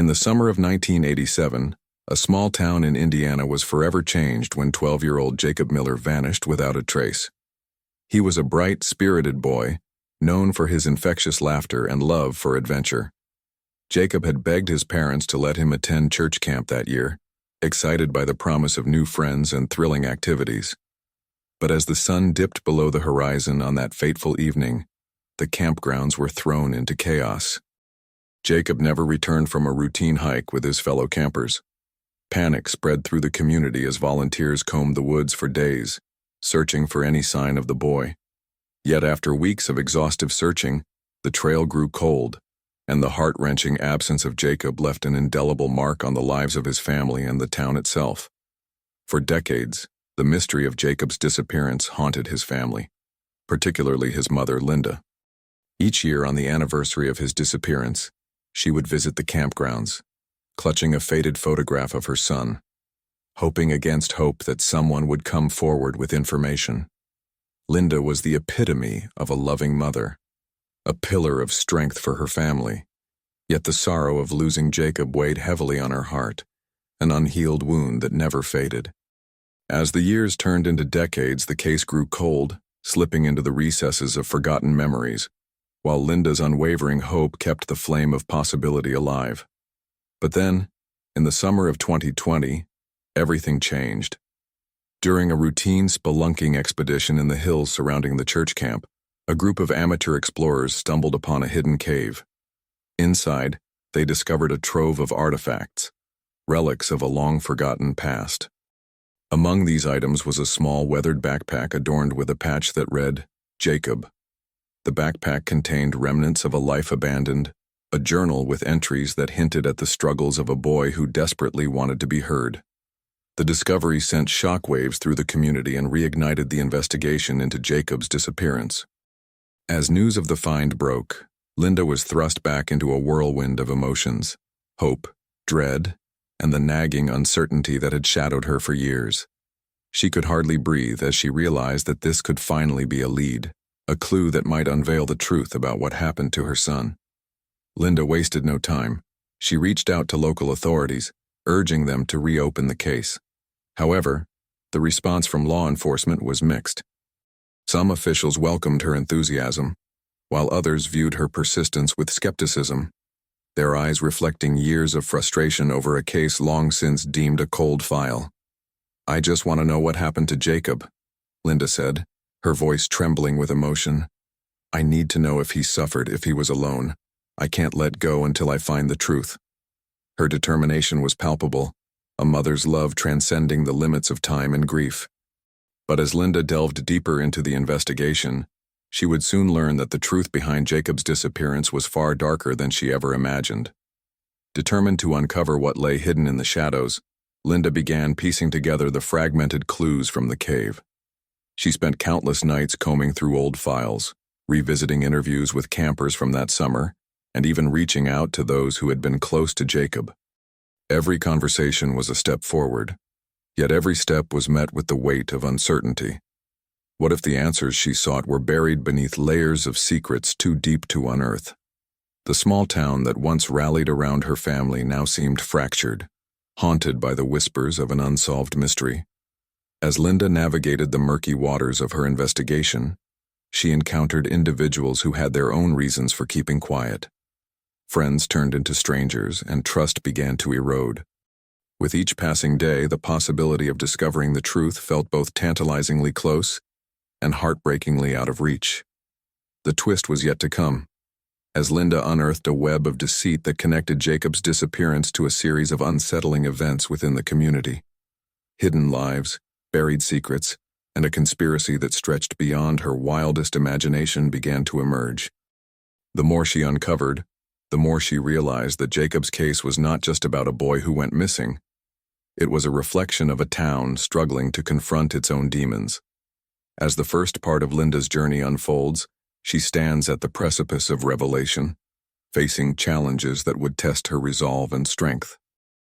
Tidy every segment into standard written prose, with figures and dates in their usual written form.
In the summer of 1987, a small town in Indiana was forever changed when 12-year-old Jacob Miller vanished without a trace. He was a bright, spirited boy, known for his infectious laughter and love for adventure. Jacob had begged his parents to let him attend church camp that year, excited by the promise of new friends and thrilling activities. But as the sun dipped below the horizon on that fateful evening, the campgrounds were thrown into chaos. Jacob never returned from a routine hike with his fellow campers. Panic spread through the community as volunteers combed the woods for days, searching for any sign of the boy. Yet after weeks of exhaustive searching, the trail grew cold, and the heart-wrenching absence of Jacob left an indelible mark on the lives of his family and the town itself. For decades, the mystery of Jacob's disappearance haunted his family, particularly his mother, Linda. Each year on the anniversary of his disappearance, she would visit the campgrounds, clutching a faded photograph of her son, hoping against hope that someone would come forward with information. Linda was the epitome of a loving mother, a pillar of strength for her family. Yet the sorrow of losing Jacob weighed heavily on her heart, an unhealed wound that never faded. As the years turned into decades, the case grew cold, slipping into the recesses of forgotten memories, while Linda's unwavering hope kept the flame of possibility alive. But then, in the summer of 2020, everything changed. During a routine spelunking expedition in the hills surrounding the church camp, a group of amateur explorers stumbled upon a hidden cave. Inside, they discovered a trove of artifacts, relics of a long-forgotten past. Among these items was a small weathered backpack adorned with a patch that read, "Jacob." The backpack contained remnants of a life abandoned, a journal with entries that hinted at the struggles of a boy who desperately wanted to be heard. The discovery sent shockwaves through the community and reignited the investigation into Jacob's disappearance. As news of the find broke, Linda was thrust back into a whirlwind of emotions: hope, dread, and the nagging uncertainty that had shadowed her for years. She could hardly breathe as she realized that this could finally be a lead, a clue that might unveil the truth about what happened to her son. Linda wasted no time. She reached out to local authorities, urging them to reopen the case. However, the response from law enforcement was mixed. Some officials welcomed her enthusiasm, while others viewed her persistence with skepticism, their eyes reflecting years of frustration over a case long since deemed a cold file. "I just want to know what happened to Jacob," Linda said, her voice trembling with emotion. "I need to know if he suffered, if he was alone. I can't let go until I find the truth." Her determination was palpable, a mother's love transcending the limits of time and grief. But as Linda delved deeper into the investigation, she would soon learn that the truth behind Jacob's disappearance was far darker than she ever imagined. Determined to uncover what lay hidden in the shadows, Linda began piecing together the fragmented clues from the cave. She spent countless nights combing through old files, revisiting interviews with campers from that summer, and even reaching out to those who had been close to Jacob. Every conversation was a step forward, yet every step was met with the weight of uncertainty. What if the answers she sought were buried beneath layers of secrets too deep to unearth? The small town that once rallied around her family now seemed fractured, haunted by the whispers of an unsolved mystery. As Linda navigated the murky waters of her investigation, she encountered individuals who had their own reasons for keeping quiet. Friends turned into strangers, and trust began to erode. With each passing day, the possibility of discovering the truth felt both tantalizingly close and heartbreakingly out of reach. The twist was yet to come, as Linda unearthed a web of deceit that connected Jacob's disappearance to a series of unsettling events within the community. Hidden lives, buried secrets, and a conspiracy that stretched beyond her wildest imagination began to emerge. The more she uncovered, the more she realized that Jacob's case was not just about a boy who went missing. It was a reflection of a town struggling to confront its own demons. As the first part of Linda's journey unfolds, she stands at the precipice of revelation, facing challenges that would test her resolve and strength.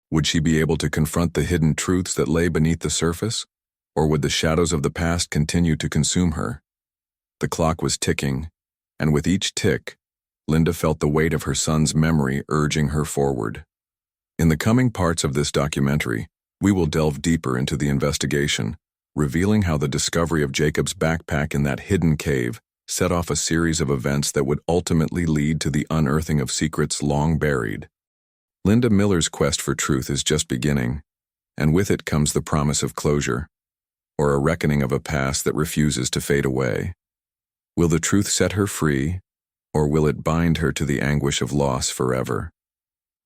Would she be able to confront the hidden truths that lay beneath the surface, or would the shadows of the past continue to consume her? The clock was ticking, and with each tick, Linda felt the weight of her son's memory urging her forward. In the coming parts of this documentary, we will delve deeper into the investigation, revealing how the discovery of Jacob's backpack in that hidden cave set off a series of events that would ultimately lead to the unearthing of secrets long buried. Linda Miller's quest for truth is just beginning, and with it comes the promise of closure, or a reckoning of a past that refuses to fade away. Will the truth set her free, or will it bind her to the anguish of loss forever?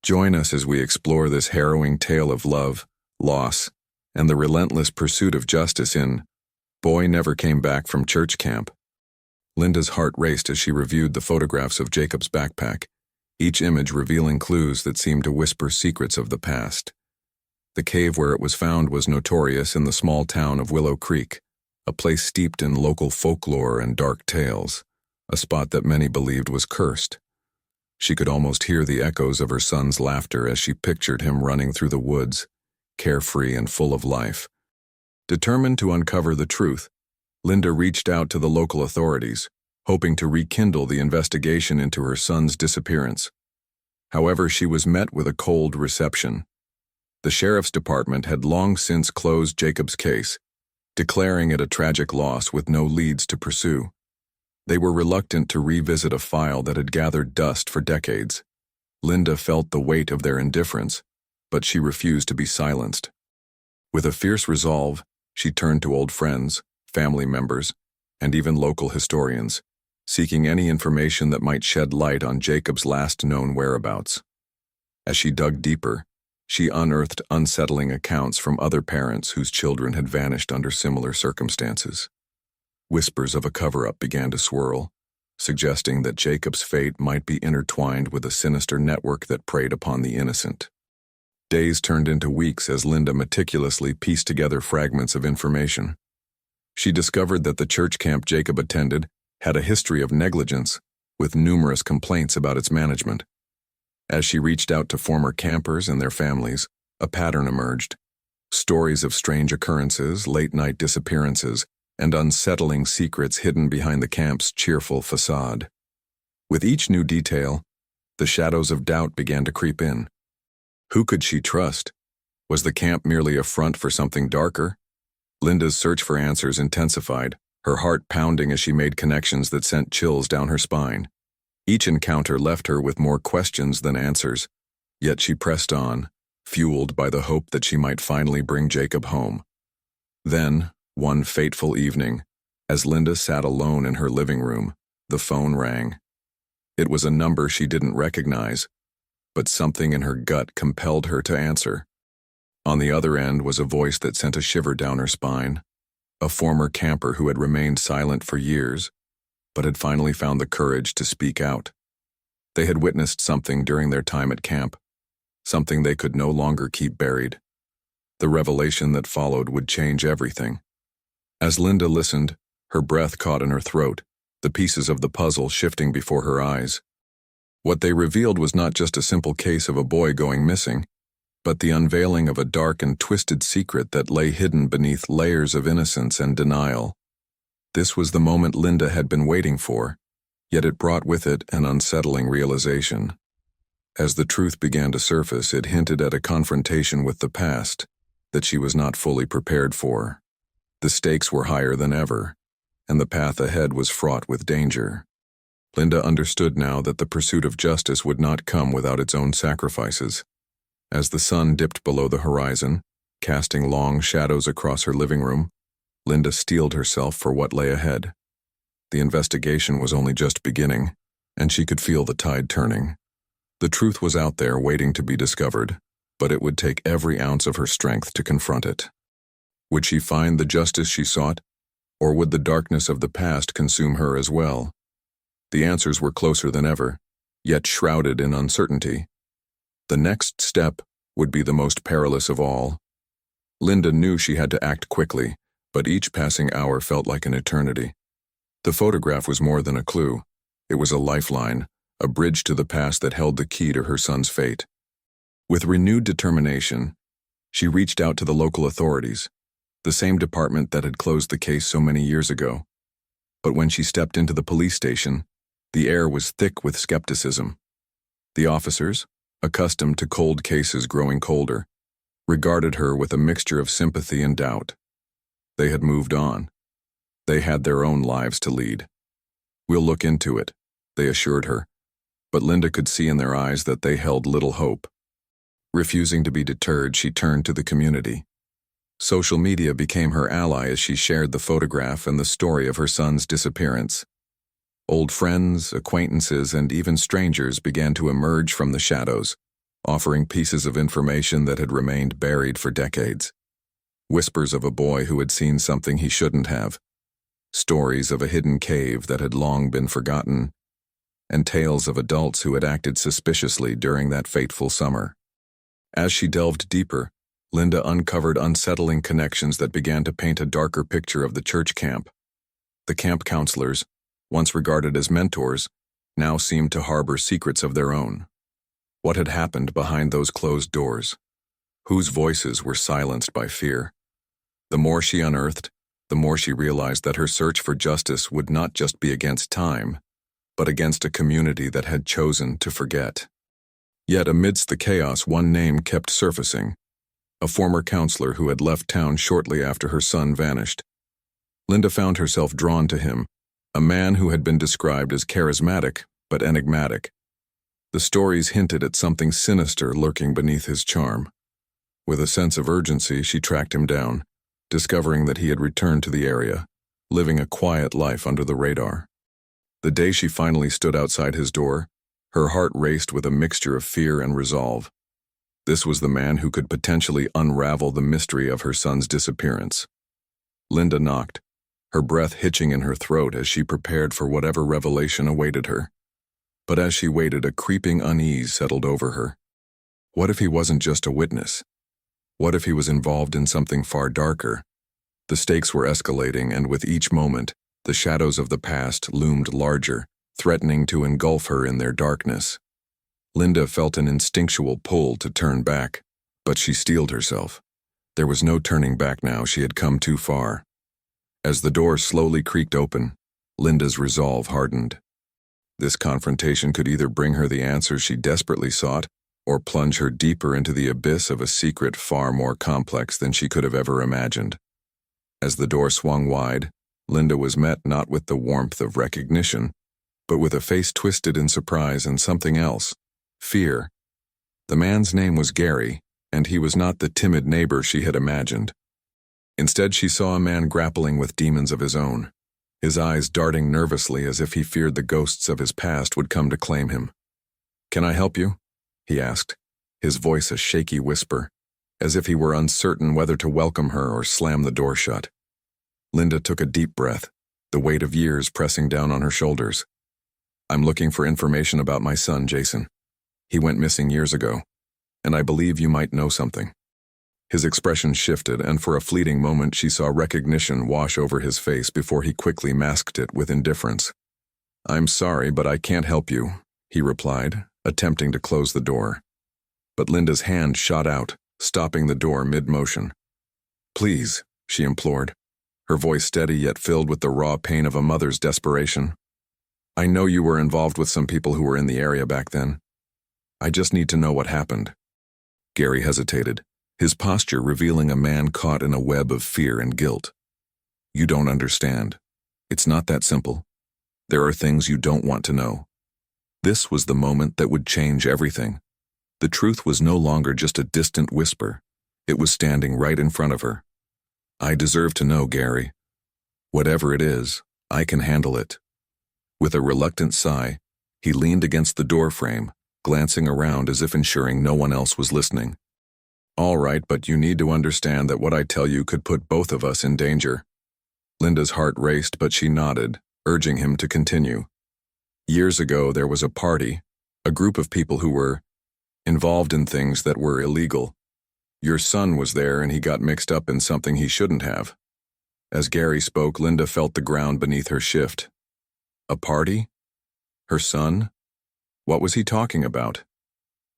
Join us as we explore this harrowing tale of love, loss, and the relentless pursuit of justice in Boy Never Came Back from Church Camp. Linda's heart raced as she reviewed the photographs of Jacob's backpack, each image revealing clues that seemed to whisper secrets of the past. The cave where it was found was notorious in the small town of Willow Creek, a place steeped in local folklore and dark tales, a spot that many believed was cursed. She could almost hear the echoes of her son's laughter as she pictured him running through the woods, carefree and full of life. Determined to uncover the truth, Linda reached out to the local authorities, hoping to rekindle the investigation into her son's disappearance. However, she was met with a cold reception. The sheriff's department had long since closed Jacob's case, declaring it a tragic loss with no leads to pursue. They were reluctant to revisit a file that had gathered dust for decades. Linda felt the weight of their indifference, but she refused to be silenced. With a fierce resolve, she turned to old friends, family members, and even local historians, seeking any information that might shed light on Jacob's last known whereabouts. As she dug deeper, she unearthed unsettling accounts from other parents whose children had vanished under similar circumstances. Whispers of a cover-up began to swirl, suggesting that Jacob's fate might be intertwined with a sinister network that preyed upon the innocent. Days turned into weeks as Linda meticulously pieced together fragments of information. She discovered that the church camp Jacob attended had a history of negligence, with numerous complaints about its management. As she reached out to former campers and their families, a pattern emerged. Stories of strange occurrences, late-night disappearances, and unsettling secrets hidden behind the camp's cheerful facade. With each new detail, the shadows of doubt began to creep in. Who could she trust? Was the camp merely a front for something darker? Linda's search for answers intensified, her heart pounding as she made connections that sent chills down her spine. Each encounter left her with more questions than answers, yet she pressed on, fueled by the hope that she might finally bring Jacob home. Then, one fateful evening, as Linda sat alone in her living room, the phone rang. It was a number she didn't recognize, but something in her gut compelled her to answer. On the other end was a voice that sent a shiver down her spine, a former camper who had remained silent for years, but had finally found the courage to speak out. They had witnessed something during their time at camp, something they could no longer keep buried. The revelation that followed would change everything. As Linda listened, her breath caught in her throat, the pieces of the puzzle shifting before her eyes. What they revealed was not just a simple case of a boy going missing, but the unveiling of a dark and twisted secret that lay hidden beneath layers of innocence and denial. This was the moment Linda had been waiting for, yet it brought with it an unsettling realization. As the truth began to surface, it hinted at a confrontation with the past that she was not fully prepared for. The stakes were higher than ever, and the path ahead was fraught with danger. Linda understood now that the pursuit of justice would not come without its own sacrifices. As the sun dipped below the horizon, casting long shadows across her living room, Linda steeled herself for what lay ahead. The investigation was only just beginning, and she could feel the tide turning. The truth was out there waiting to be discovered, but it would take every ounce of her strength to confront it. Would she find the justice she sought, or would the darkness of the past consume her as well? The answers were closer than ever, yet shrouded in uncertainty. The next step would be the most perilous of all. Linda knew she had to act quickly, but each passing hour felt like an eternity. The photograph was more than a clue. It was a lifeline, a bridge to the past that held the key to her son's fate. With renewed determination, she reached out to the local authorities, the same department that had closed the case so many years ago. But when she stepped into the police station, the air was thick with skepticism. The officers, accustomed to cold cases growing colder, regarded her with a mixture of sympathy and doubt. They had moved on. They had their own lives to lead. "We'll look into it," they assured her, but Linda could see in their eyes that they held little hope. Refusing to be deterred, she turned to the community. Social media became her ally as she shared the photograph and the story of her son's disappearance. Old friends, acquaintances, and even strangers began to emerge from the shadows, offering pieces of information that had remained buried for decades. Whispers of a boy who had seen something he shouldn't have, stories of a hidden cave that had long been forgotten, and tales of adults who had acted suspiciously during that fateful summer. As she delved deeper, Linda uncovered unsettling connections that began to paint a darker picture of the church camp. The camp counselors, once regarded as mentors, now seemed to harbor secrets of their own. What had happened behind those closed doors? Whose voices were silenced by fear? The more she unearthed, the more she realized that her search for justice would not just be against time, but against a community that had chosen to forget. Yet amidst the chaos, one name kept surfacing: a former counselor who had left town shortly after her son vanished. Linda found herself drawn to him, a man who had been described as charismatic but enigmatic. The stories hinted at something sinister lurking beneath his charm. With a sense of urgency, she tracked him down, discovering that he had returned to the area, living a quiet life under the radar. The day she finally stood outside his door, her heart raced with a mixture of fear and resolve. This was the man who could potentially unravel the mystery of her son's disappearance. Linda knocked, her breath hitching in her throat as she prepared for whatever revelation awaited her. But as she waited, a creeping unease settled over her. What if he wasn't just a witness? What if he was involved in something far darker? The stakes were escalating, and with each moment, the shadows of the past loomed larger, threatening to engulf her in their darkness. Linda felt an instinctual pull to turn back, but she steeled herself. There was no turning back now. She had come too far. As the door slowly creaked open, Linda's resolve hardened. This confrontation could either bring her the answers she desperately sought, or plunge her deeper into the abyss of a secret far more complex than she could have ever imagined. As the door swung wide, Linda was met not with the warmth of recognition, but with a face twisted in surprise and something else: fear. The man's name was Gary, and he was not the timid neighbor she had imagined. Instead, she saw a man grappling with demons of his own, his eyes darting nervously as if he feared the ghosts of his past would come to claim him. "Can I help you?" he asked, his voice a shaky whisper, as if he were uncertain whether to welcome her or slam the door shut. Linda took a deep breath, the weight of years pressing down on her shoulders. "I'm looking for information about my son, Jason. He went missing years ago, and I believe you might know something." His expression shifted, and for a fleeting moment she saw recognition wash over his face before he quickly masked it with indifference. "I'm sorry, but I can't help you," he replied, attempting to close the door. But Linda's hand shot out, stopping the door mid-motion. "Please," she implored, her voice steady yet filled with the raw pain of a mother's desperation. "I know you were involved with some people who were in the area back then. I just need to know what happened." Gary hesitated, his posture revealing a man caught in a web of fear and guilt. "You don't understand. It's not that simple. There are things you don't want to know." This was the moment that would change everything. The truth was no longer just a distant whisper. It was standing right in front of her. "I deserve to know, Gary. Whatever it is, I can handle it." With a reluctant sigh, he leaned against the doorframe, glancing around as if ensuring no one else was listening. "All right, but you need to understand that what I tell you could put both of us in danger." Linda's heart raced, but she nodded, urging him to continue. "Years ago, there was a party, a group of people who were involved in things that were illegal. Your son was there, and he got mixed up in something he shouldn't have." As Gary spoke, Linda felt the ground beneath her shift. A party? Her son? What was he talking about?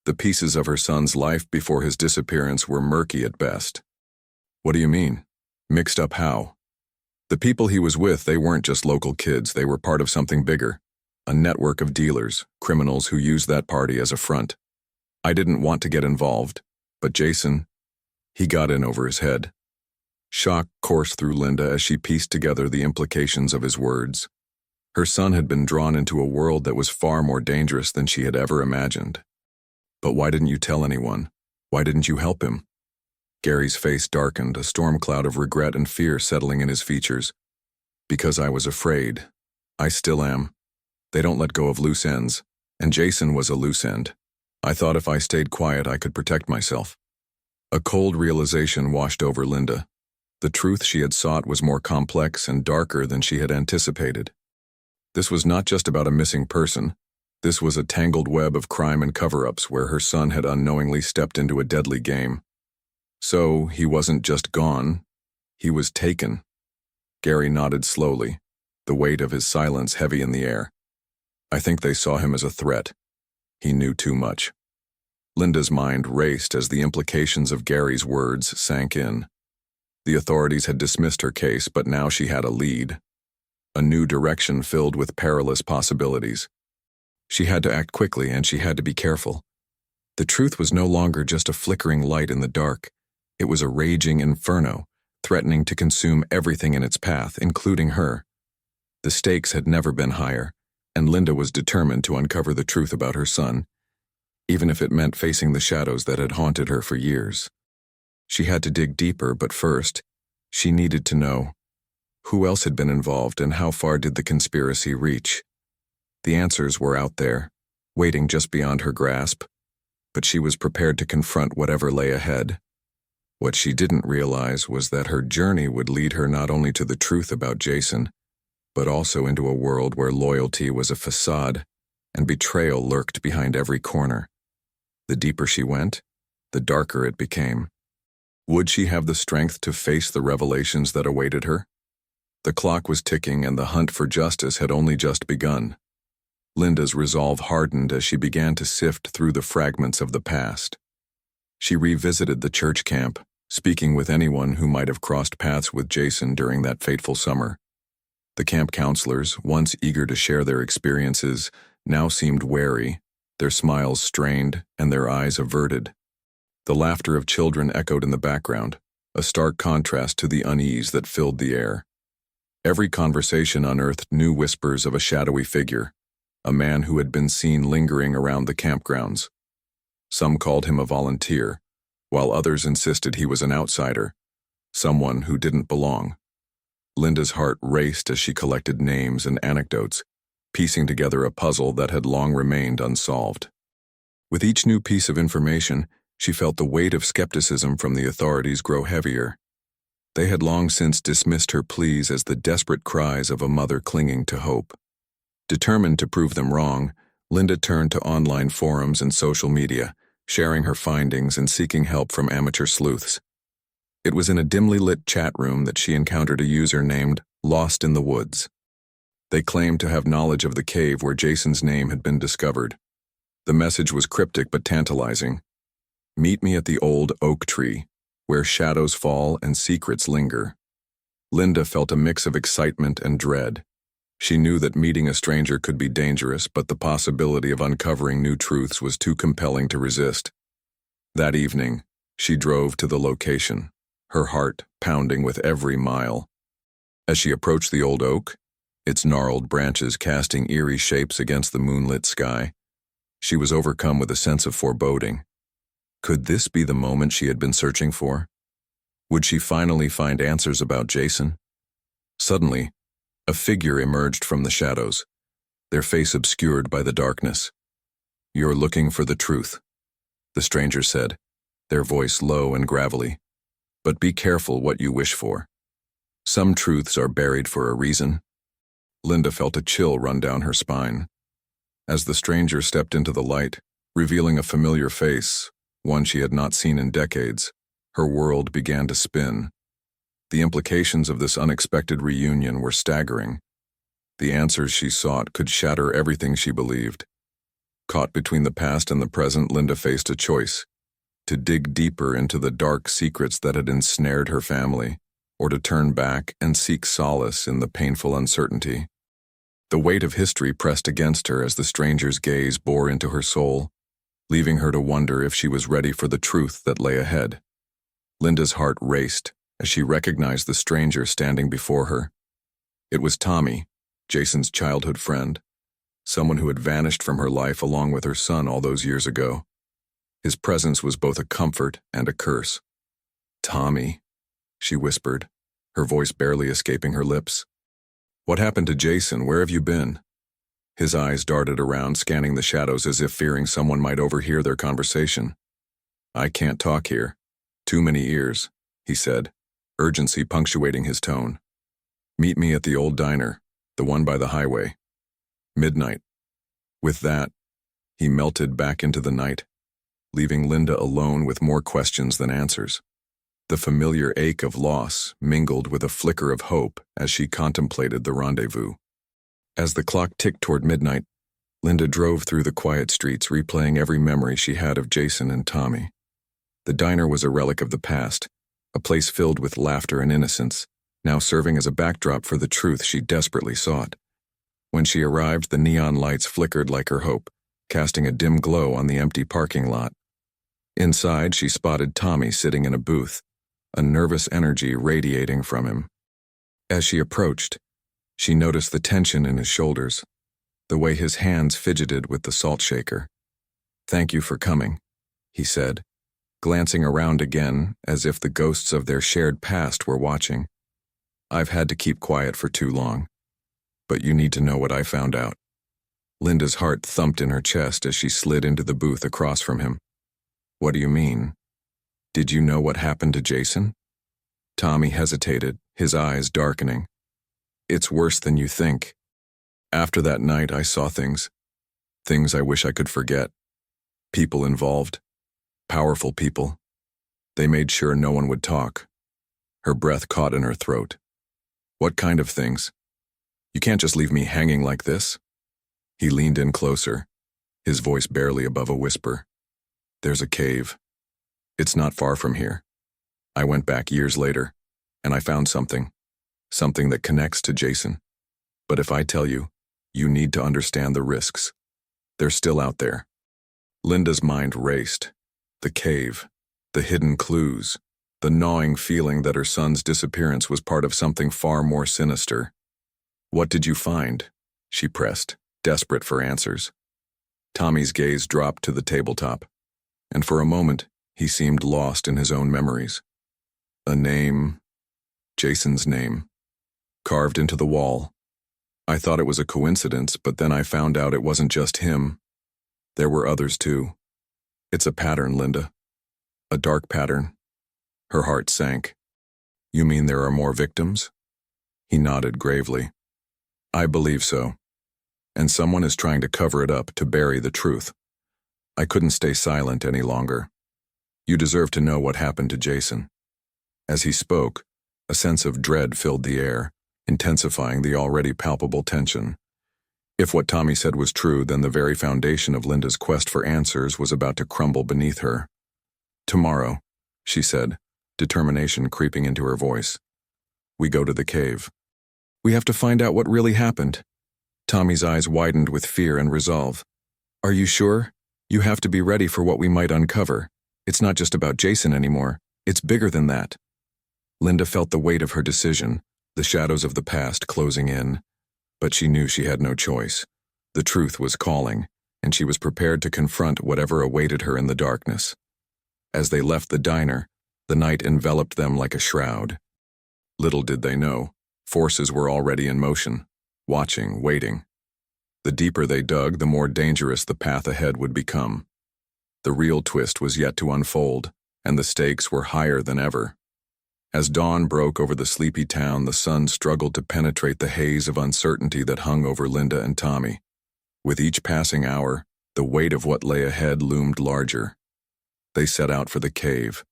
The pieces of her son's life before his disappearance were murky at best. "What do you mean? Mixed up how?" "The people he was with, they weren't just local kids, they were part of something bigger. A network of dealers, criminals who used that party as a front. I didn't want to get involved, but Jason, he got in over his head. Shock coursed through Linda as she pieced together the implications of his words. Her son had been drawn into a world that was far more dangerous than she had ever imagined. But why didn't you tell anyone? Why didn't you help him? Gary's face darkened, a storm cloud of regret and fear settling in his features. Because I was afraid. I still am. They don't let go of loose ends, and Jason was a loose end. I thought if I stayed quiet, I could protect myself. A cold realization washed over Linda. The truth she had sought was more complex and darker than she had anticipated. This was not just about a missing person. This was a tangled web of crime and cover-ups where her son had unknowingly stepped into a deadly game. So, he wasn't just gone. He was taken. Gary nodded slowly, the weight of his silence heavy in the air. I think they saw him as a threat. He knew too much. Linda's mind raced as the implications of Gary's words sank in. The authorities had dismissed her case, but now she had a lead. A new direction filled with perilous possibilities. She had to act quickly, and she had to be careful. The truth was no longer just a flickering light in the dark. It was a raging inferno, threatening to consume everything in its path, including her. The stakes had never been higher, and Linda was determined to uncover the truth about her son, even if it meant facing the shadows that had haunted her for years. She had to dig deeper, but first, she needed to know who else had been involved and how far did the conspiracy reach. The answers were out there, waiting just beyond her grasp, but she was prepared to confront whatever lay ahead. What she didn't realize was that her journey would lead her not only to the truth about Jason, but also into a world where loyalty was a facade and betrayal lurked behind every corner. The deeper she went, the darker it became. Would she have the strength to face the revelations that awaited her? The clock was ticking and the hunt for justice had only just begun. Linda's resolve hardened as she began to sift through the fragments of the past. She revisited the church camp, speaking with anyone who might have crossed paths with Jason during that fateful summer. The camp counselors, once eager to share their experiences, now seemed wary, their smiles strained and their eyes averted. The laughter of children echoed in the background, a stark contrast to the unease that filled the air. Every conversation unearthed new whispers of a shadowy figure, a man who had been seen lingering around the campgrounds. Some called him a volunteer, while others insisted he was an outsider, someone who didn't belong. Linda's heart raced as she collected names and anecdotes, piecing together a puzzle that had long remained unsolved. With each new piece of information, she felt the weight of skepticism from the authorities grow heavier. They had long since dismissed her pleas as the desperate cries of a mother clinging to hope. Determined to prove them wrong, Linda turned to online forums and social media, sharing her findings and seeking help from amateur sleuths. It was in a dimly lit chat room that she encountered a user named Lost in the Woods. They claimed to have knowledge of the cave where Jason's name had been discovered. The message was cryptic but tantalizing. Meet me at the old oak tree, where shadows fall and secrets linger. Linda felt a mix of excitement and dread. She knew that meeting a stranger could be dangerous, but the possibility of uncovering new truths was too compelling to resist. That evening, she drove to the location, her heart pounding with every mile. As she approached the old oak, its gnarled branches casting eerie shapes against the moonlit sky, she was overcome with a sense of foreboding. Could this be the moment she had been searching for? Would she finally find answers about Jason? Suddenly, a figure emerged from the shadows, their face obscured by the darkness. "You're looking for the truth," the stranger said, their voice low and gravelly. "But be careful what you wish for. Some truths are buried for a reason." Linda felt a chill run down her spine. As the stranger stepped into the light, revealing a familiar face, one she had not seen in decades, her world began to spin. The implications of this unexpected reunion were staggering. The answers she sought could shatter everything she believed. Caught between the past and the present, Linda faced a choice: to dig deeper into the dark secrets that had ensnared her family, or to turn back and seek solace in the painful uncertainty. The weight of history pressed against her as the stranger's gaze bore into her soul. leaving her to wonder if she was ready for the truth that lay ahead. Linda's heart raced as she recognized the stranger standing before her. It was Tommy, Jason's childhood friend, someone who had vanished from her life along with her son all those years ago. His presence was both a comfort and a curse. "Tommy," she whispered, her voice barely escaping her lips. "What happened to Jason? Where have you been?" His eyes darted around, scanning the shadows as if fearing someone might overhear their conversation. "I can't talk here. Too many ears," he said, urgency punctuating his tone. "Meet me at the old diner, the one by the highway. Midnight." With that, he melted back into the night, leaving Linda alone with more questions than answers. The familiar ache of loss mingled with a flicker of hope as she contemplated the rendezvous. As the clock ticked toward midnight, Linda drove through the quiet streets, replaying every memory she had of Jason and Tommy. The diner was a relic of the past, a place filled with laughter and innocence, now serving as a backdrop for the truth she desperately sought. When she arrived, the neon lights flickered like her hope, casting a dim glow on the empty parking lot. Inside, she spotted Tommy sitting in a booth, a nervous energy radiating from him. As she approached, she noticed the tension in his shoulders, the way his hands fidgeted with the salt shaker. "Thank you for coming," he said, glancing around again as if the ghosts of their shared past were watching. "I've had to keep quiet for too long, but you need to know what I found out." Linda's heart thumped in her chest as she slid into the booth across from him. "What do you mean? Did you know what happened to Jason?" Tommy hesitated, his eyes darkening. "It's worse than you think. After that night, I saw things I wish I could forget. People involved, powerful people. They made sure no one would talk." Her breath caught in her throat. "What kind of things? You can't just leave me hanging like this." He leaned in closer, his voice barely above a whisper. "There's a cave. It's not far from here. I went back years later, and I found something that connects to Jason. But if I tell you, you need to understand the risks. They're still out there." Linda's mind raced. The cave, the hidden clues, the gnawing feeling that her son's disappearance was part of something far more sinister. "What did you find?" she pressed, desperate for answers. Tommy's gaze dropped to the tabletop, and for a moment, he seemed lost in his own memories. A name, Jason's name, carved into the wall. I thought it was a coincidence, but then I found out it wasn't just him. There were others too. It's a pattern, Linda. A dark pattern. Her heart sank. "You mean there are more victims?" He nodded gravely. "I believe so. And someone is trying to cover it up, to bury the truth. I couldn't stay silent any longer. You deserve to know what happened to Jason." As he spoke, a sense of dread filled the air, intensifying the already palpable tension. If what Tommy said was true, then the very foundation of Linda's quest for answers was about to crumble beneath her. "Tomorrow," she said, determination creeping into her voice. "We go to the cave. We have to find out what really happened." Tommy's eyes widened with fear and resolve. "Are you sure? You have to be ready for what we might uncover. It's not just about Jason anymore. It's bigger than that." Linda felt the weight of her decision, the shadows of the past closing in. But she knew she had no choice. The truth was calling, and she was prepared to confront whatever awaited her in the darkness. As they left the diner, the night enveloped them like a shroud. Little did they know, forces were already in motion, watching, waiting. The deeper they dug, the more dangerous the path ahead would become. The real twist was yet to unfold, and the stakes were higher than ever. As dawn broke over the sleepy town, the sun struggled to penetrate the haze of uncertainty that hung over Linda and Tommy. With each passing hour, the weight of what lay ahead loomed larger. They set out for the cave,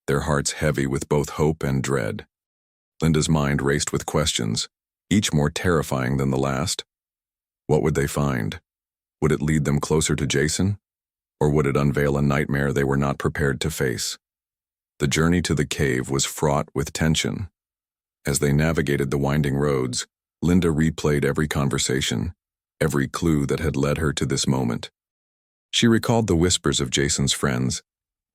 their hearts heavy with both hope and dread. Linda's mind raced with questions, each more terrifying than the last. What would they find? Would it lead them closer to Jason? Or would it unveil a nightmare they were not prepared to face? The journey to the cave was fraught with tension. As they navigated the winding roads, Linda replayed every conversation, every clue that had led her to this moment. She recalled the whispers of Jason's friends,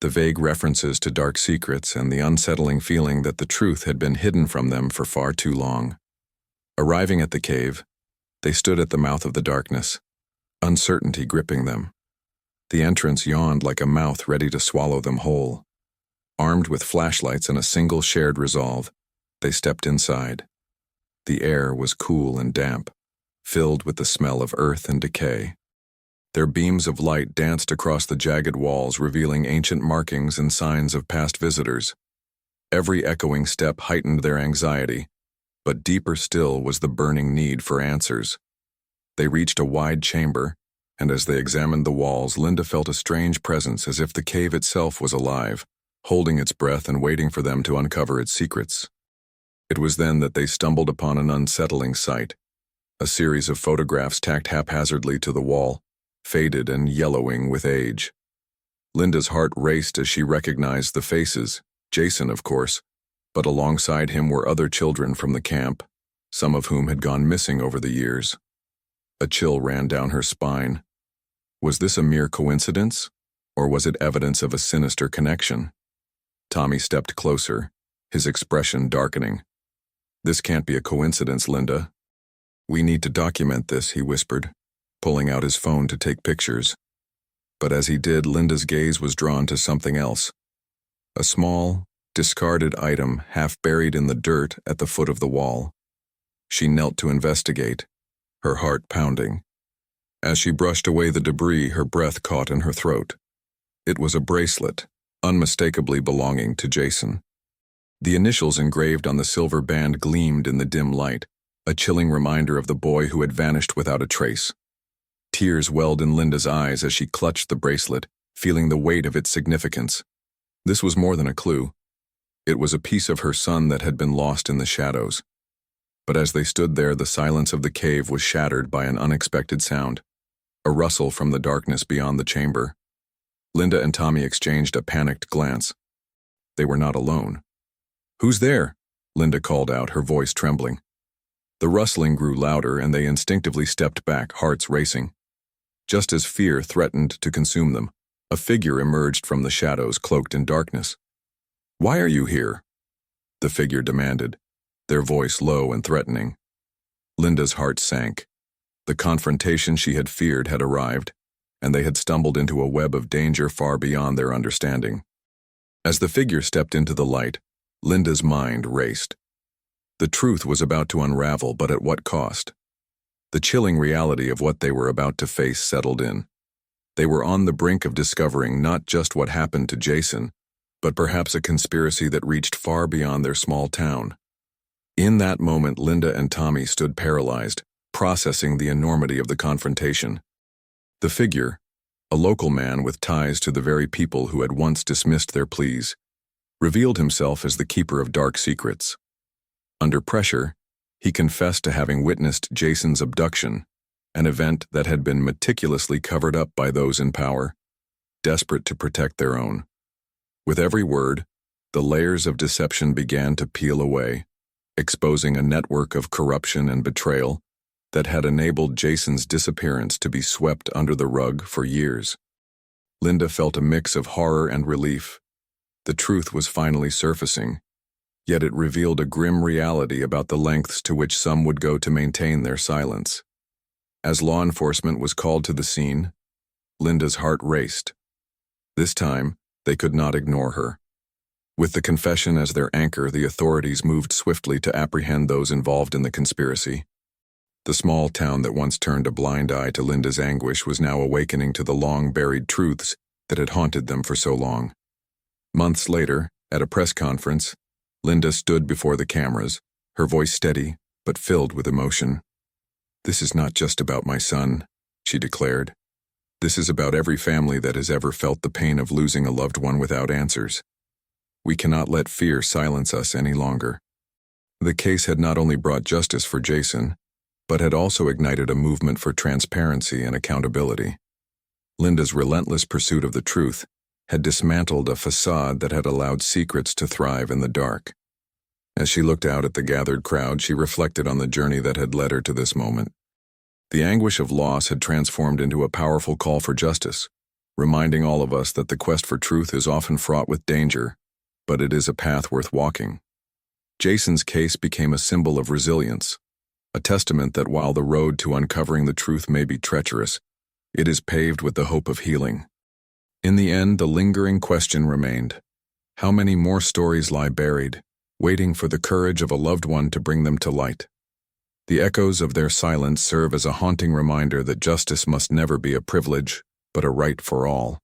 the vague references to dark secrets, and the unsettling feeling that the truth had been hidden from them for far too long. Arriving at the cave, they stood at the mouth of the darkness, uncertainty gripping them. The entrance yawned like a mouth ready to swallow them whole. Armed with flashlights and a single shared resolve, they stepped inside. The air was cool and damp, filled with the smell of earth and decay. Their beams of light danced across the jagged walls, revealing ancient markings and signs of past visitors. Every echoing step heightened their anxiety, but deeper still was the burning need for answers. They reached a wide chamber, and as they examined the walls, Linda felt a strange presence, as if the cave itself was alive, holding its breath and waiting for them to uncover its secrets. It was then that they stumbled upon an unsettling sight, a series of photographs tacked haphazardly to the wall, faded and yellowing with age. Linda's heart raced as she recognized the faces, Jason, of course, but alongside him were other children from the camp, some of whom had gone missing over the years. A chill ran down her spine. Was this a mere coincidence, or was it evidence of a sinister connection? Tommy stepped closer, his expression darkening. "This can't be a coincidence, Linda. We need to document this," he whispered, pulling out his phone to take pictures. But as he did, Linda's gaze was drawn to something else. A small, discarded item half buried in the dirt at the foot of the wall. She knelt to investigate, her heart pounding. As she brushed away the debris, her breath caught in her throat. It was a bracelet, unmistakably belonging to Jason. The initials engraved on the silver band gleamed in the dim light, a chilling reminder of the boy who had vanished without a trace. Tears welled in Linda's eyes as she clutched the bracelet, feeling the weight of its significance. This was more than a clue. It was a piece of her son that had been lost in the shadows. But as they stood there, the silence of the cave was shattered by an unexpected sound, a rustle from the darkness beyond the chamber. Linda and Tommy exchanged a panicked glance. They were not alone. "Who's there?" Linda called out, her voice trembling. The rustling grew louder, and they instinctively stepped back, hearts racing. Just as fear threatened to consume them, a figure emerged from the shadows, cloaked in darkness. "Why are you here?" the figure demanded, their voice low and threatening. Linda's heart sank. The confrontation she had feared had arrived, and they had stumbled into a web of danger far beyond their understanding. As the figure stepped into the light, Linda's mind raced. The truth was about to unravel, but at what cost? The chilling reality of what they were about to face settled in. They were on the brink of discovering not just what happened to Jason, but perhaps a conspiracy that reached far beyond their small town. In that moment, Linda and Tommy stood paralyzed, processing the enormity of the confrontation. The figure, a local man with ties to the very people who had once dismissed their pleas, revealed himself as the keeper of dark secrets. Under pressure, he confessed to having witnessed Jason's abduction, an event that had been meticulously covered up by those in power, desperate to protect their own. With every word, the layers of deception began to peel away, exposing a network of corruption and betrayal that had enabled Jason's disappearance to be swept under the rug for years. Linda felt a mix of horror and relief. The truth was finally surfacing, yet it revealed a grim reality about the lengths to which some would go to maintain their silence. As law enforcement was called to the scene, Linda's heart raced. This time, they could not ignore her. With the confession as their anchor, the authorities moved swiftly to apprehend those involved in the conspiracy. The small town that once turned a blind eye to Linda's anguish was now awakening to the long-buried truths that had haunted them for so long. Months later, at a press conference, Linda stood before the cameras, her voice steady but filled with emotion. "This is not just about my son," she declared. "This is about every family that has ever felt the pain of losing a loved one without answers. We cannot let fear silence us any longer." The case had not only brought justice for Jason, but had also ignited a movement for transparency and accountability. Linda's relentless pursuit of the truth had dismantled a facade that had allowed secrets to thrive in the dark. As she looked out at the gathered crowd, she reflected on the journey that had led her to this moment. The anguish of loss had transformed into a powerful call for justice, reminding all of us that the quest for truth is often fraught with danger, but it is a path worth walking. Jason's case became a symbol of resilience, a testament that while the road to uncovering the truth may be treacherous, it is paved with the hope of healing. In the end, the lingering question remained: how many more stories lie buried, waiting for the courage of a loved one to bring them to light? The echoes of their silence serve as a haunting reminder that justice must never be a privilege, but a right for all.